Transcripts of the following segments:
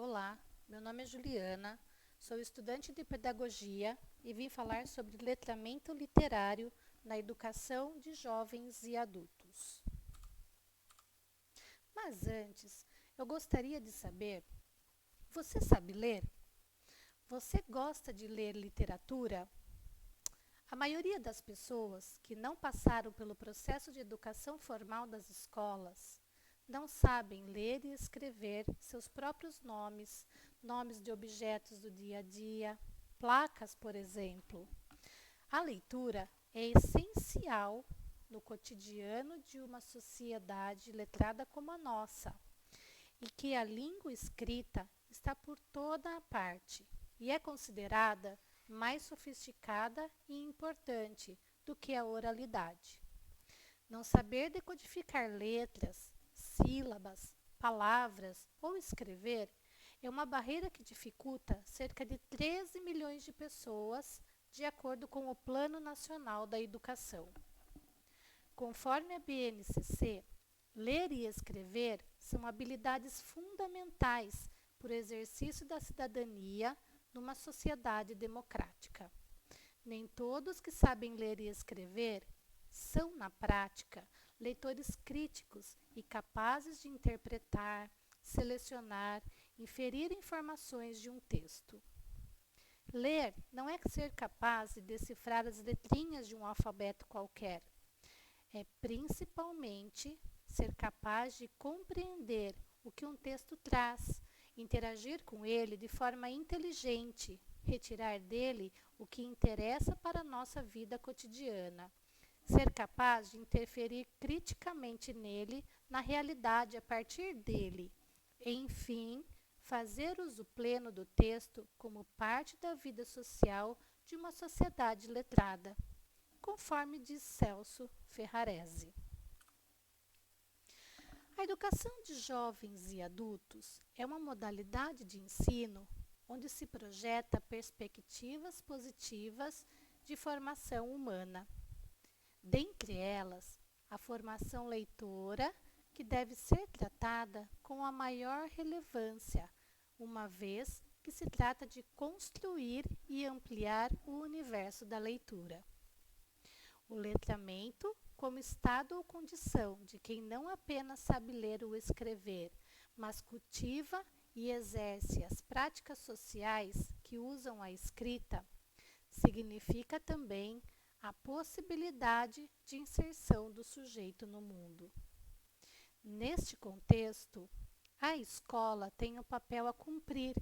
Olá, meu nome é Juliana, sou estudante de pedagogia e vim falar sobre letramento literário na educação de jovens e adultos. Mas antes, eu gostaria de saber, você sabe ler? Você gosta de ler literatura? A maioria das pessoas que não passaram pelo processo de educação formal das escolas não sabem ler e escrever seus próprios nomes, nomes de objetos do dia a dia, placas, por exemplo. A leitura é essencial no cotidiano de uma sociedade letrada como a nossa, e que a língua escrita está por toda a parte e é considerada mais sofisticada e importante do que a oralidade. Não saber decodificar letras, sílabas, palavras ou escrever é uma barreira que dificulta cerca de 13 milhões de pessoas, de acordo com o Plano Nacional da Educação. Conforme a BNCC, ler e escrever são habilidades fundamentais para o exercício da cidadania numa sociedade democrática. Nem todos que sabem ler e escrever são, na prática, leitores críticos e capazes de interpretar, selecionar, inferir informações de um texto. Ler não é ser capaz de decifrar as letrinhas de um alfabeto qualquer. É principalmente ser capaz de compreender o que um texto traz, interagir com ele de forma inteligente, retirar dele o que interessa para a nossa vida cotidiana, ser capaz de interferir criticamente nele, na realidade a partir dele, enfim, fazer uso pleno do texto como parte da vida social de uma sociedade letrada, conforme diz Celso Ferrarese. A educação de jovens e adultos é uma modalidade de ensino onde se projeta perspectivas positivas de formação humana. Dentre elas, a formação leitora, que deve ser tratada com a maior relevância, uma vez que se trata de construir e ampliar o universo da leitura. O letramento, como estado ou condição de quem não apenas sabe ler ou escrever, mas cultiva e exerce as práticas sociais que usam a escrita, significa também a possibilidade de inserção do sujeito no mundo. Neste contexto, a escola tem um papel a cumprir,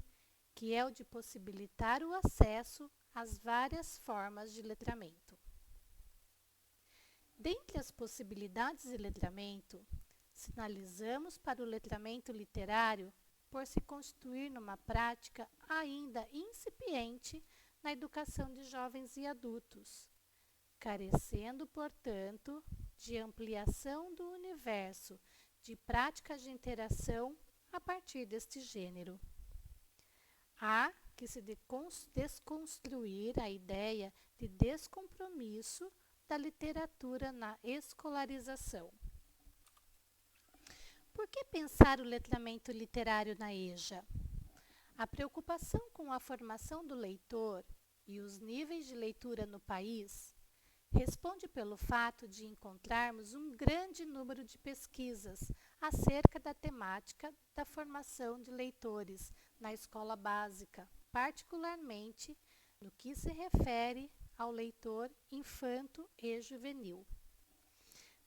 que é o de possibilitar o acesso às várias formas de letramento. Dentre as possibilidades de letramento, sinalizamos para o letramento literário por se constituir numa prática ainda incipiente na educação de jovens e adultos, carecendo, portanto, de ampliação do universo de práticas de interação a partir deste gênero. Há que se desconstruir a ideia de descompromisso da literatura na escolarização. Por que pensar o letramento literário na EJA? A preocupação com a formação do leitor e os níveis de leitura no país responde pelo fato de encontrarmos um grande número de pesquisas acerca da temática da formação de leitores na escola básica, particularmente no que se refere ao leitor infanto e juvenil.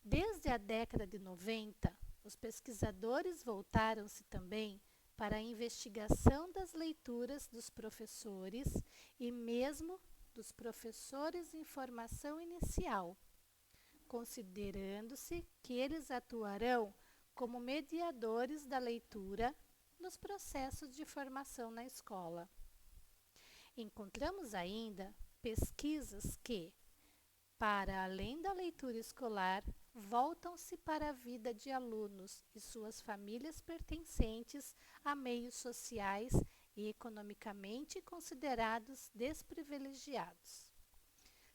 Desde a década de 90, os pesquisadores voltaram-se também para a investigação das leituras dos professores e mesmo dos professores em formação inicial, considerando-se que eles atuarão como mediadores da leitura nos processos de formação na escola. Encontramos ainda pesquisas que, para além da leitura escolar, voltam-se para a vida de alunos e suas famílias pertencentes a meios sociais e economicamente considerados desprivilegiados.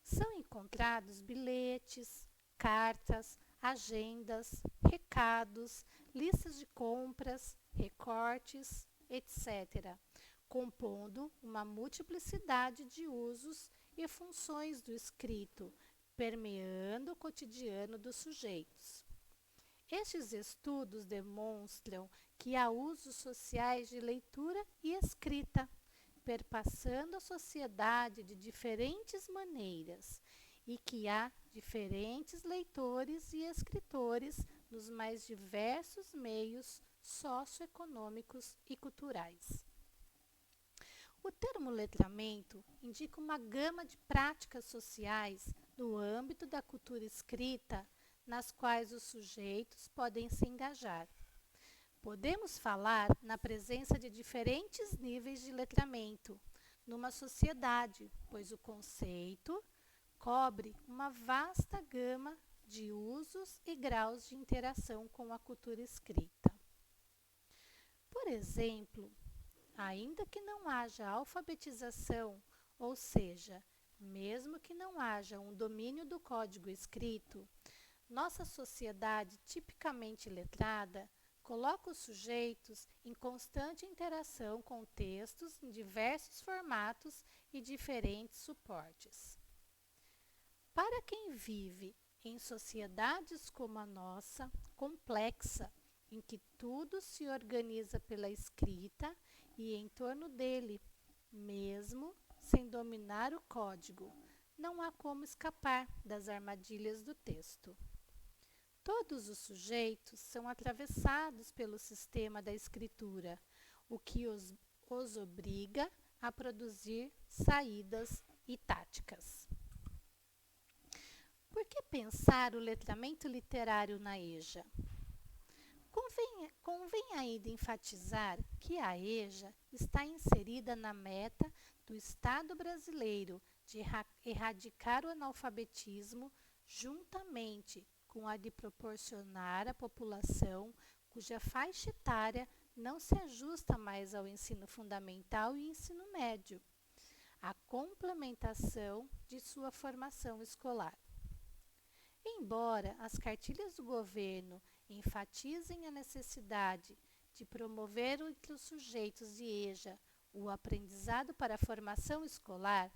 São encontrados bilhetes, cartas, agendas, recados, listas de compras, recortes, etc., compondo uma multiplicidade de usos e funções do escrito, permeando o cotidiano dos sujeitos. Estes estudos demonstram que há usos sociais de leitura e escrita, perpassando a sociedade de diferentes maneiras, e que há diferentes leitores e escritores nos mais diversos meios socioeconômicos e culturais. O termo letramento indica uma gama de práticas sociais no âmbito da cultura escrita, nas quais os sujeitos podem se engajar. Podemos falar na presença de diferentes níveis de letramento numa sociedade, pois o conceito cobre uma vasta gama de usos e graus de interação com a cultura escrita. Por exemplo, ainda que não haja alfabetização, ou seja, mesmo que não haja um domínio do código escrito, nossa sociedade tipicamente letrada coloca os sujeitos em constante interação com textos em diversos formatos e diferentes suportes. Para quem vive em sociedades como a nossa, complexa, em que tudo se organiza pela escrita e em torno dele, mesmo sem dominar o código, não há como escapar das armadilhas do texto. Todos os sujeitos são atravessados pelo sistema da escritura, o que os obriga a produzir saídas e táticas. Por que pensar o letramento literário na EJA? Convém ainda enfatizar que a EJA está inserida na meta do Estado brasileiro de erradicar o analfabetismo, juntamente com a de proporcionar à população cuja faixa etária não se ajusta mais ao ensino fundamental e ensino médio, a complementação de sua formação escolar. Embora as cartilhas do governo enfatizem a necessidade de promover entre os sujeitos de EJA o aprendizado para a formação escolar,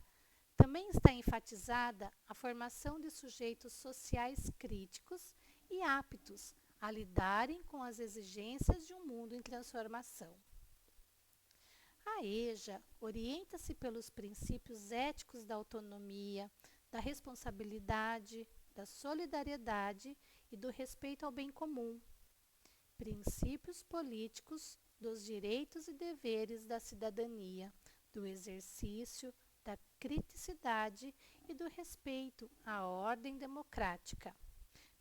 também está enfatizada a formação de sujeitos sociais críticos e aptos a lidarem com as exigências de um mundo em transformação. A EJA orienta-se pelos princípios éticos da autonomia, da responsabilidade, da solidariedade e do respeito ao bem comum, princípios políticos dos direitos e deveres da cidadania, do exercício da criticidade e do respeito à ordem democrática,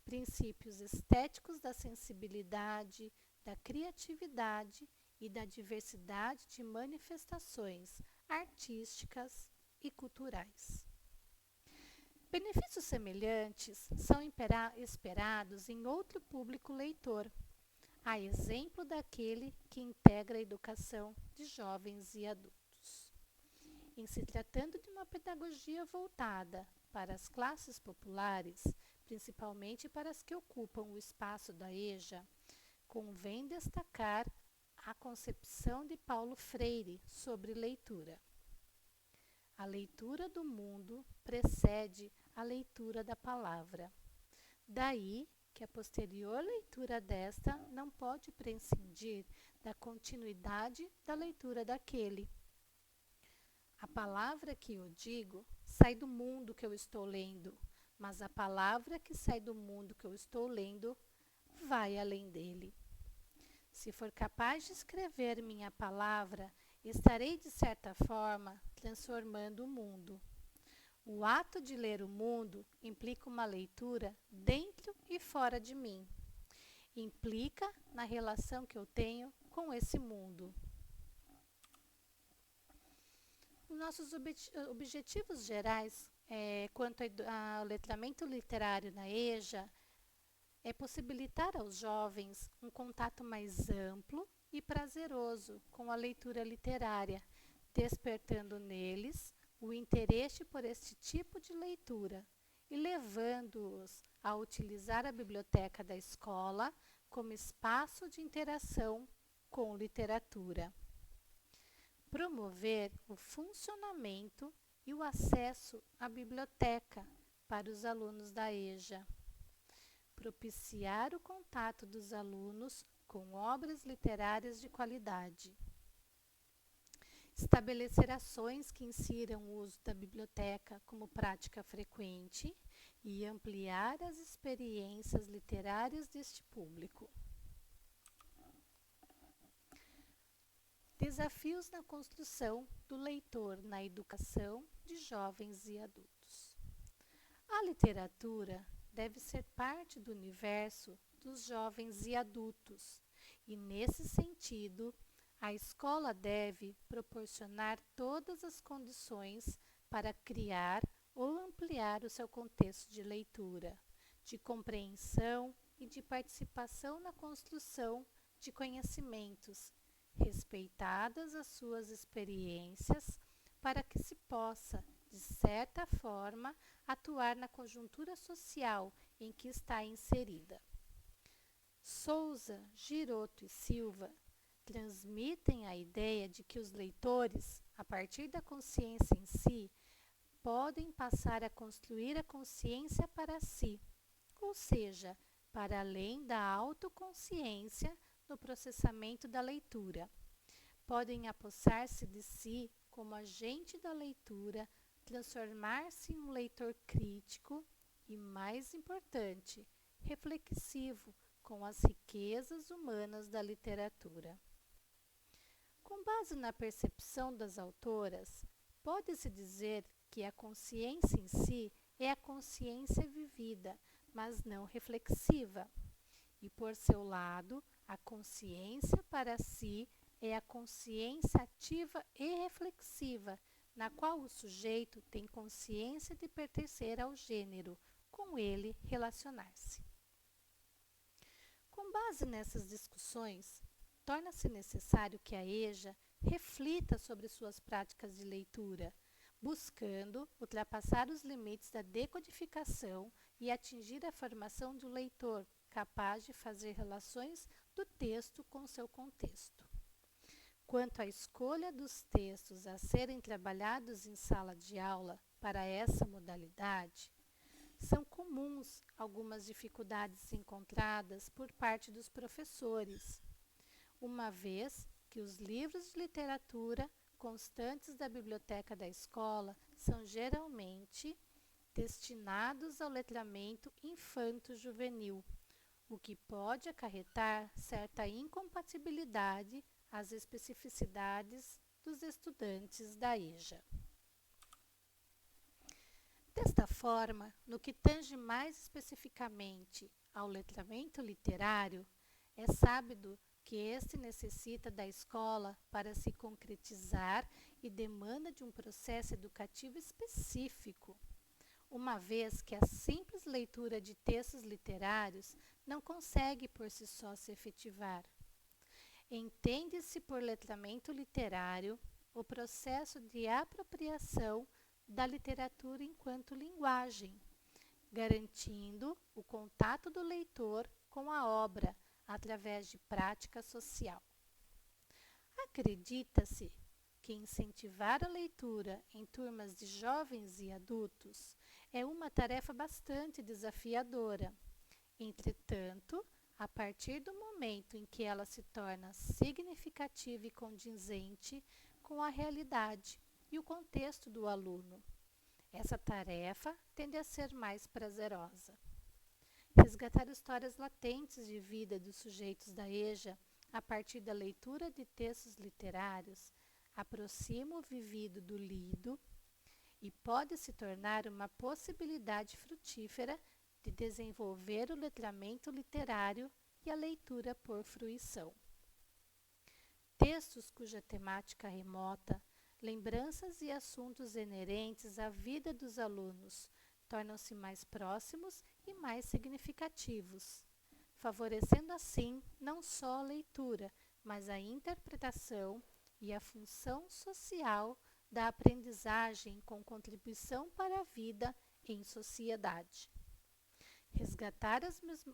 princípios estéticos da sensibilidade, da criatividade e da diversidade de manifestações artísticas e culturais. Benefícios semelhantes são esperados em outro público leitor, a exemplo daquele que integra a educação de jovens e adultos. Em se tratando de uma pedagogia voltada para as classes populares, principalmente para as que ocupam o espaço da EJA, convém destacar a concepção de Paulo Freire sobre leitura. A leitura do mundo precede a leitura da palavra. Daí que a posterior leitura desta não pode prescindir da continuidade da leitura daquele. A palavra que eu digo sai do mundo que eu estou lendo, mas a palavra que sai do mundo que eu estou lendo vai além dele. Se for capaz de escrever minha palavra, estarei, de certa forma, transformando o mundo. O ato de ler o mundo implica uma leitura dentro e fora de mim. Implica na relação que eu tenho com esse mundo. Os nossos objetivos gerais quanto ao letramento literário na EJA é possibilitar aos jovens um contato mais amplo e prazeroso com a leitura literária, despertando neles o interesse por este tipo de leitura e levando-os a utilizar a biblioteca da escola como espaço de interação com literatura. Promover o funcionamento e o acesso à biblioteca para os alunos da EJA. Propiciar o contato dos alunos com obras literárias de qualidade. Estabelecer ações que insiram o uso da biblioteca como prática frequente e ampliar as experiências literárias deste público. Desafios na construção do leitor na educação de jovens e adultos. A literatura deve ser parte do universo dos jovens e adultos, e nesse sentido, a escola deve proporcionar todas as condições para criar ou ampliar o seu contexto de leitura, de compreensão e de participação na construção de conhecimentos, respeitadas as suas experiências, para que se possa, de certa forma, atuar na conjuntura social em que está inserida. Souza, Giroto e Silva transmitem a ideia de que os leitores, a partir da consciência em si, podem passar a construir a consciência para si, ou seja, para além da autoconsciência no processamento da leitura. Podem apossar-se de si como agente da leitura, transformar-se em um leitor crítico e, mais importante, reflexivo com as riquezas humanas da literatura. Com base na percepção das autoras, pode-se dizer que a consciência em si é a consciência vivida, mas não reflexiva. E, por seu lado, a consciência para si é a consciência ativa e reflexiva, na qual o sujeito tem consciência de pertencer ao gênero, com ele relacionar-se. Com base nessas discussões, torna-se necessário que a EJA reflita sobre suas práticas de leitura, buscando ultrapassar os limites da decodificação e atingir a formação de um leitor capaz de fazer relações do texto com seu contexto. Quanto à escolha dos textos a serem trabalhados em sala de aula para essa modalidade, são comuns algumas dificuldades encontradas por parte dos professores, uma vez que os livros de literatura constantes da biblioteca da escola são geralmente destinados ao letramento infanto-juvenil, o que pode acarretar certa incompatibilidade às especificidades dos estudantes da EJA. Desta forma, no que tange mais especificamente ao letramento literário, é sábio que este necessita da escola para se concretizar e demanda de um processo educativo específico, uma vez que a simples leitura de textos literários não consegue por si só se efetivar. Entende-se por letramento literário o processo de apropriação da literatura enquanto linguagem, garantindo o contato do leitor com a obra através de prática social. Acredita-se que incentivar a leitura em turmas de jovens e adultos é uma tarefa bastante desafiadora. Entretanto, a partir do momento em que ela se torna significativa e condizente com a realidade e o contexto do aluno, essa tarefa tende a ser mais prazerosa. Resgatar histórias latentes de vida dos sujeitos da EJA a partir da leitura de textos literários aproxima o vivido do lido e pode se tornar uma possibilidade frutífera de desenvolver o letramento literário e a leitura por fruição. Textos cuja temática remota, lembranças e assuntos inerentes à vida dos alunos tornam-se mais próximos e mais significativos, favorecendo assim não só a leitura, mas a interpretação e a função social da aprendizagem com contribuição para a vida em sociedade. Resgatar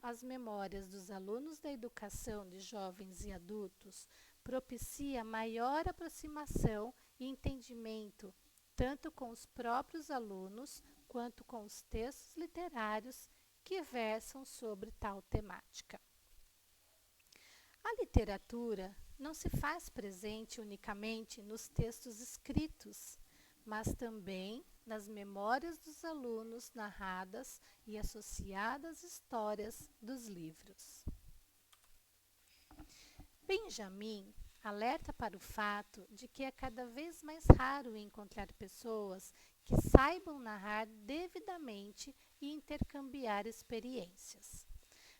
as memórias dos alunos da educação de jovens e adultos propicia maior aproximação e entendimento, tanto com os próprios alunos quanto com os textos literários que versam sobre tal temática. A literatura não se faz presente unicamente nos textos escritos, mas também nas memórias dos alunos narradas e associadas às histórias dos livros. Benjamin alerta para o fato de que é cada vez mais raro encontrar pessoas que saibam narrar devidamente e intercambiar experiências.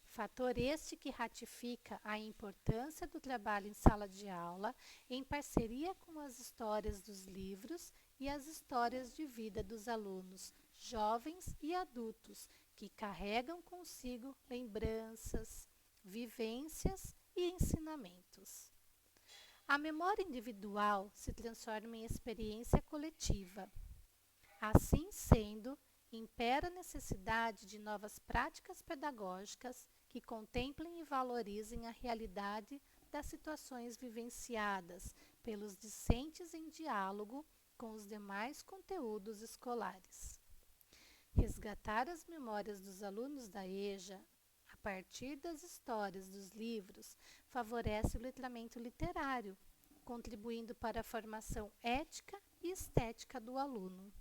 Fator este que ratifica a importância do trabalho em sala de aula em parceria com as histórias dos livros e as histórias de vida dos alunos, jovens e adultos, que carregam consigo lembranças, vivências e ensinamentos. A memória individual se transforma em experiência coletiva. Assim sendo, impera a necessidade de novas práticas pedagógicas que contemplem e valorizem a realidade das situações vivenciadas pelos discentes em diálogo com os demais conteúdos escolares. Resgatar as memórias dos alunos da EJA a partir das histórias dos livros favorece o letramento literário, contribuindo para a formação ética e estética do aluno.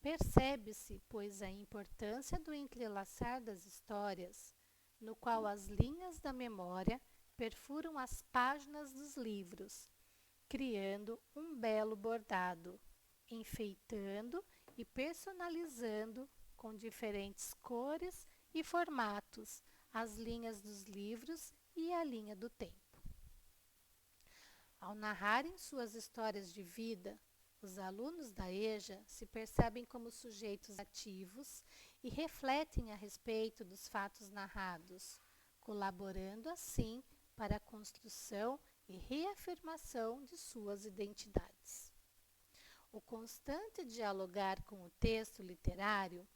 Percebe-se, pois, a importância do entrelaçar das histórias, no qual as linhas da memória perfuram as páginas dos livros, criando um belo bordado, enfeitando e personalizando com diferentes cores e formatos as linhas dos livros e a linha do tempo. Ao narrarem suas histórias de vida, os alunos da EJA se percebem como sujeitos ativos e refletem a respeito dos fatos narrados, colaborando assim para a construção e reafirmação de suas identidades. O constante dialogar com o texto literário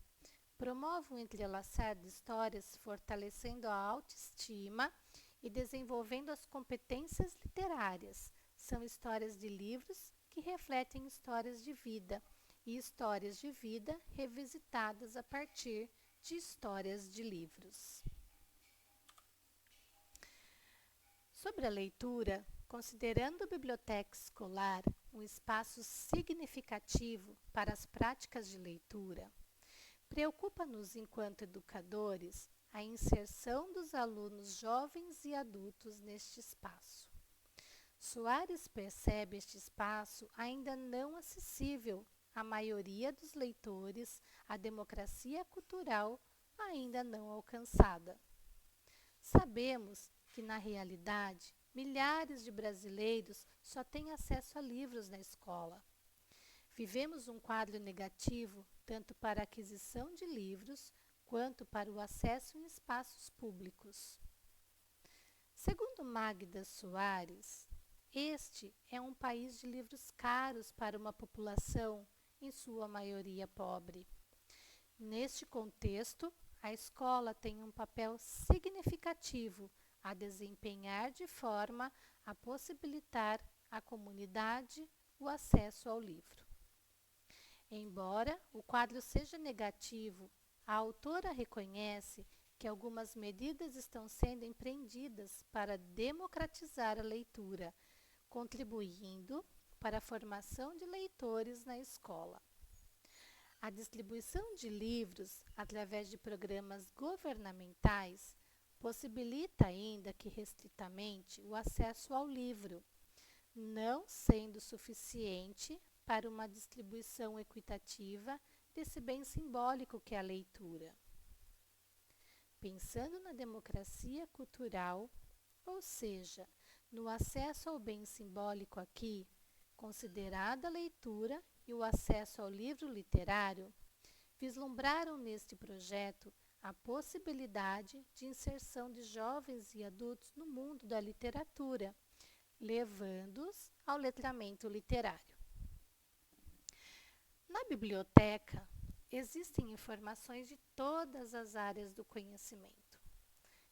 promove um entrelaçar de histórias fortalecendo a autoestima e desenvolvendo as competências literárias. São histórias de livros que refletem histórias de vida e histórias de vida revisitadas a partir de histórias de livros. Sobre a leitura, considerando a biblioteca escolar um espaço significativo para as práticas de leitura, preocupa-nos, enquanto educadores, a inserção dos alunos jovens e adultos neste espaço. Soares percebe este espaço ainda não acessível à maioria dos leitores, a democracia cultural ainda não alcançada. Sabemos que, na realidade, milhares de brasileiros só têm acesso a livros na escola. Vivemos um quadro negativo tanto para a aquisição de livros quanto para o acesso em espaços públicos. Segundo Magda Soares, este é um país de livros caros para uma população, em sua maioria pobre. Neste contexto, a escola tem um papel significativo a desempenhar de forma a possibilitar à comunidade o acesso ao livro. Embora o quadro seja negativo, a autora reconhece que algumas medidas estão sendo empreendidas para democratizar a leitura, contribuindo para a formação de leitores na escola. A distribuição de livros através de programas governamentais possibilita, ainda que restritamente, o acesso ao livro, não sendo suficiente para uma distribuição equitativa desse bem simbólico que é a leitura. Pensando na democracia cultural, ou seja, no acesso ao bem simbólico aqui, considerada a leitura e o acesso ao livro literário, vislumbraram neste projeto a possibilidade de inserção de jovens e adultos no mundo da literatura, levando-os ao letramento literário. Na biblioteca, existem informações de todas as áreas do conhecimento.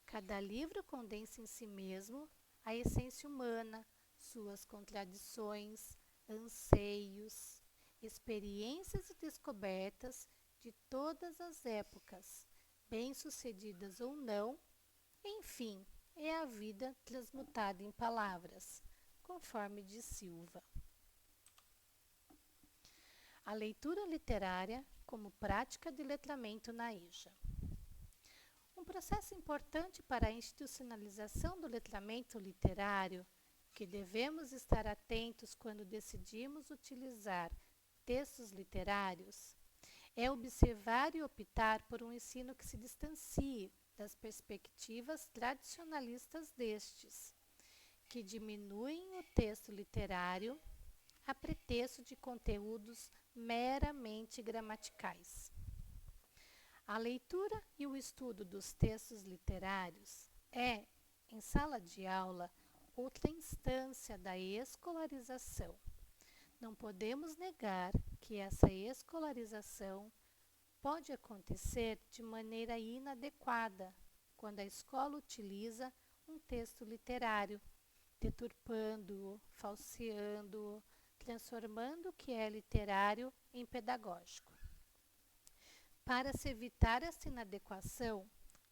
Cada livro condensa em si mesmo a essência humana, suas contradições, anseios, experiências e descobertas de todas as épocas, bem-sucedidas ou não, enfim, é a vida transmutada em palavras, conforme de Silva. A leitura literária como prática de letramento na EJA. Um processo importante para a institucionalização do letramento literário, que devemos estar atentos quando decidimos utilizar textos literários, é observar e optar por um ensino que se distancie das perspectivas tradicionalistas destes, que diminuem o texto literário a pretexto de conteúdos meramente gramaticais. A leitura e o estudo dos textos literários é, em sala de aula, outra instância da escolarização. Não podemos negar que essa escolarização pode acontecer de maneira inadequada quando a escola utiliza um texto literário, deturpando-o, falseando-o, transformando o que é literário em pedagógico. Para se evitar essa inadequação,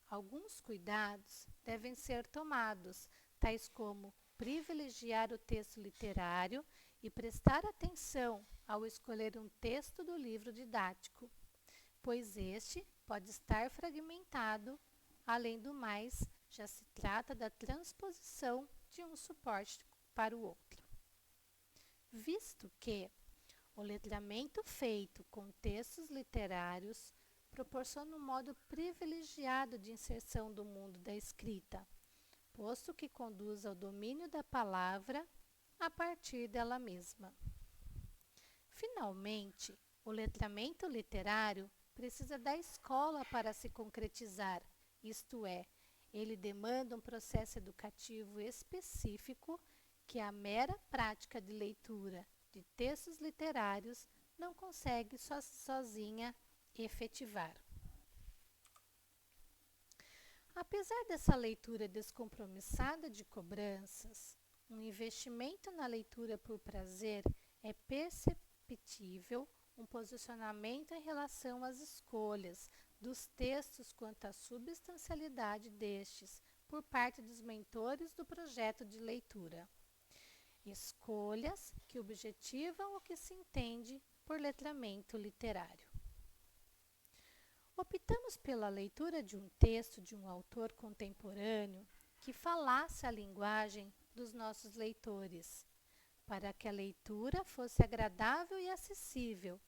alguns cuidados devem ser tomados, tais como privilegiar o texto literário e prestar atenção ao escolher um texto do livro didático, pois este pode estar fragmentado. Além do mais, já se trata da transposição de um suporte para o outro. Visto que o letramento feito com textos literários proporciona um modo privilegiado de inserção do mundo da escrita, posto que conduz ao domínio da palavra a partir dela mesma. Finalmente, o letramento literário precisa da escola para se concretizar, isto é, ele demanda um processo educativo específico que a mera prática de leitura de textos literários não consegue sozinha efetivar. Apesar dessa leitura descompromissada de cobranças, um investimento na leitura por prazer é perceptível um posicionamento em relação às escolhas dos textos quanto à substancialidade destes por parte dos mentores do projeto de leitura. Escolhas que objetivam o que se entende por letramento literário. Optamos pela leitura de um texto de um autor contemporâneo que falasse a linguagem dos nossos leitores, para que a leitura fosse agradável e acessível,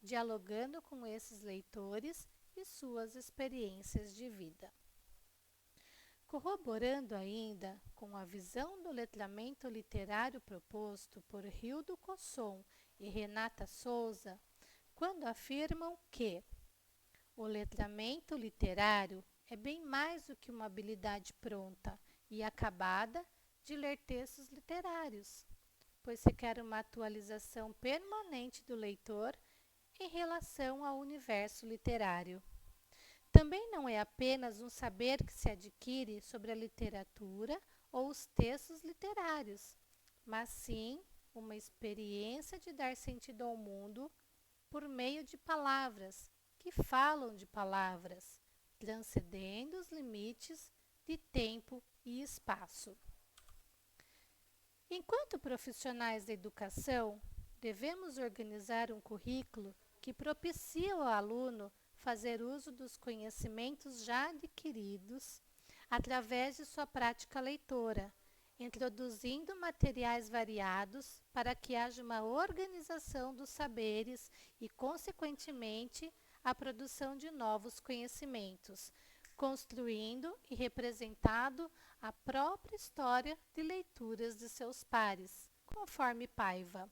dialogando com esses leitores e suas experiências de vida. Corroborando ainda com a visão do letramento literário proposto por Hildo Cosson e Renata Souza, quando afirmam que o letramento literário é bem mais do que uma habilidade pronta e acabada de ler textos literários, pois se quer uma atualização permanente do leitor em relação ao universo literário. Também não é apenas um saber que se adquire sobre a literatura ou os textos literários, mas sim uma experiência de dar sentido ao mundo por meio de palavras que falam de palavras, transcendendo os limites de tempo e espaço. Enquanto profissionais da educação, devemos organizar um currículo que propicie ao aluno fazer uso dos conhecimentos já adquiridos através de sua prática leitora, introduzindo materiais variados para que haja uma organização dos saberes e, consequentemente, a produção de novos conhecimentos, construindo e representando a própria história de leituras de seus pares, conforme Paiva.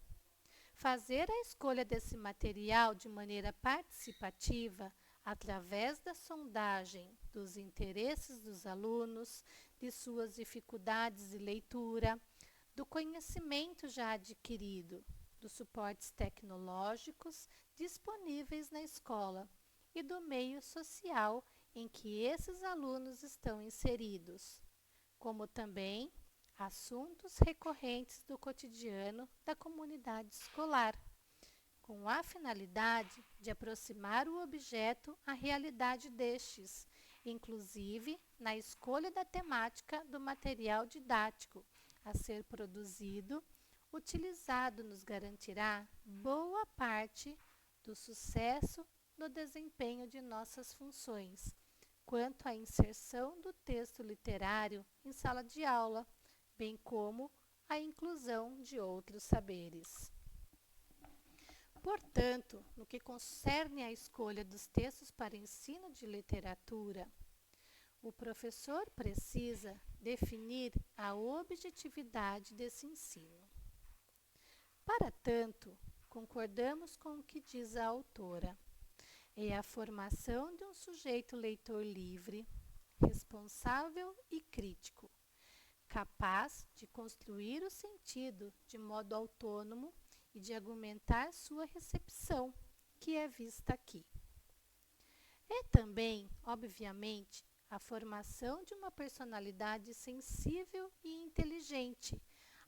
Fazer a escolha desse material de maneira participativa, através da sondagem dos interesses dos alunos, de suas dificuldades de leitura, do conhecimento já adquirido, dos suportes tecnológicos disponíveis na escola e do meio social em que esses alunos estão inseridos, como também assuntos recorrentes do cotidiano da comunidade escolar, com a finalidade de aproximar o objeto à realidade destes, inclusive na escolha da temática do material didático a ser produzido, utilizado nos garantirá boa parte do sucesso no desempenho de nossas funções, quanto à inserção do texto literário em sala de aula, bem como a inclusão de outros saberes. Portanto, no que concerne à escolha dos textos para ensino de literatura, o professor precisa definir a objetividade desse ensino. Para tanto, concordamos com o que diz a autora. É a formação de um sujeito leitor livre, responsável e crítico, capaz de construir o sentido de modo autônomo e de argumentar sua recepção, que é vista aqui. É também, obviamente, a formação de uma personalidade sensível e inteligente,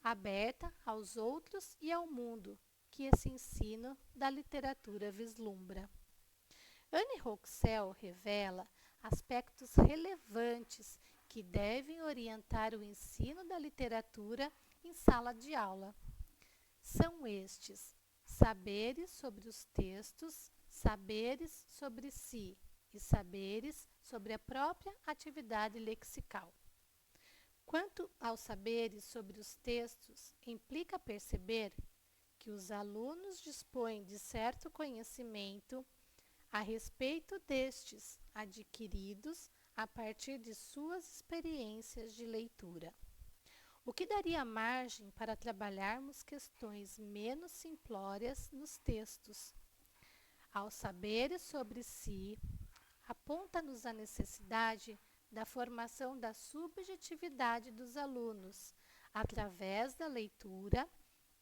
aberta aos outros e ao mundo, que esse ensino da literatura vislumbra. Anne Roxell revela aspectos relevantes que devem orientar o ensino da literatura em sala de aula. São estes: saberes sobre os textos, saberes sobre si e saberes sobre a própria atividade lexical. Quanto aos saberes sobre os textos, implica perceber que os alunos dispõem de certo conhecimento a respeito destes, adquiridos a partir de suas experiências de leitura, o que daria margem para trabalharmos questões menos simplórias nos textos. Ao saberes sobre si, aponta-nos a necessidade da formação da subjetividade dos alunos, através da leitura,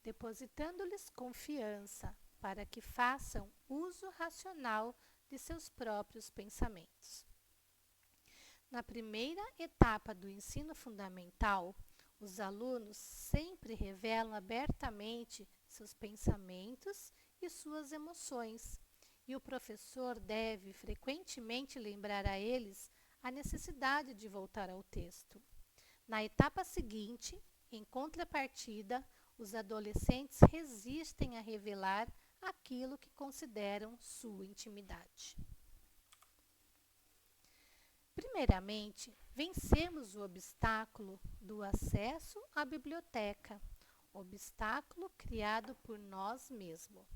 depositando-lhes confiança para que façam uso racional de seus próprios pensamentos. Na primeira etapa do ensino fundamental, os alunos sempre revelam abertamente seus pensamentos e suas emoções, e o professor deve frequentemente lembrar a eles a necessidade de voltar ao texto. Na etapa seguinte, em contrapartida, os adolescentes resistem a revelar aquilo que consideram sua intimidade. Primeiramente, vencemos o obstáculo do acesso à biblioteca, obstáculo criado por nós mesmos.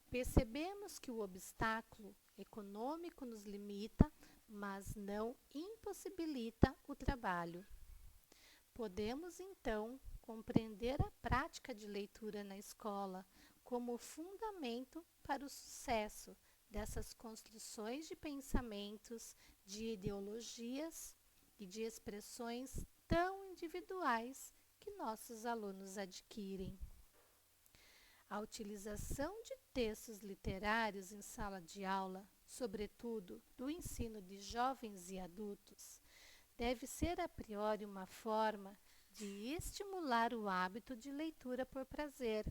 Percebemos que o obstáculo econômico nos limita, mas não impossibilita o trabalho. Podemos, então, compreender a prática de leitura na escola como fundamento para o sucesso dessas construções de pensamentos, de ideologias e de expressões tão individuais que nossos alunos adquirem. A utilização de textos literários em sala de aula, sobretudo do ensino de jovens e adultos, deve ser a priori uma forma de estimular o hábito de leitura por prazer,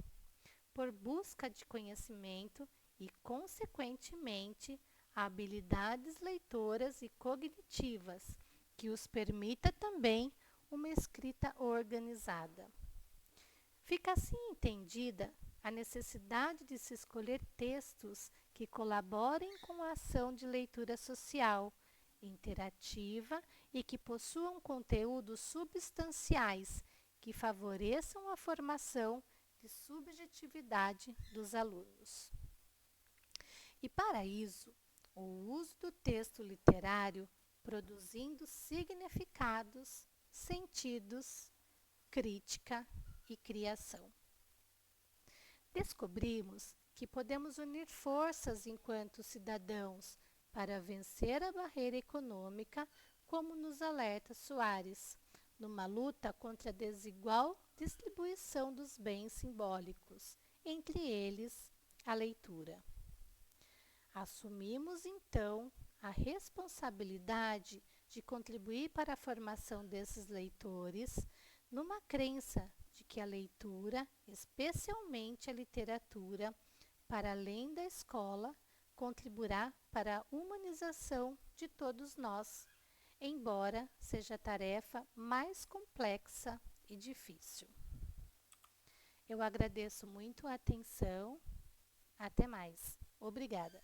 por busca de conhecimento e, consequentemente, habilidades leitoras e cognitivas, que os permita também uma escrita organizada. Fica assim entendida a necessidade de se escolher textos que colaborem com a ação de leitura social, interativa e que possuam conteúdos substanciais que favoreçam a formação de subjetividade dos alunos. E para isso, o uso do texto literário produzindo significados, sentidos, crítica e criação. Descobrimos que podemos unir forças enquanto cidadãos para vencer a barreira econômica, como nos alerta Soares, numa luta contra a desigual distribuição dos bens simbólicos, entre eles a leitura. Assumimos, então, a responsabilidade de contribuir para a formação desses leitores, numa crença de que a leitura, especialmente a literatura, para além da escola, contribuirá para a humanização de todos nós, embora seja a tarefa mais complexa e difícil. Eu agradeço muito a atenção. Até mais. Obrigada.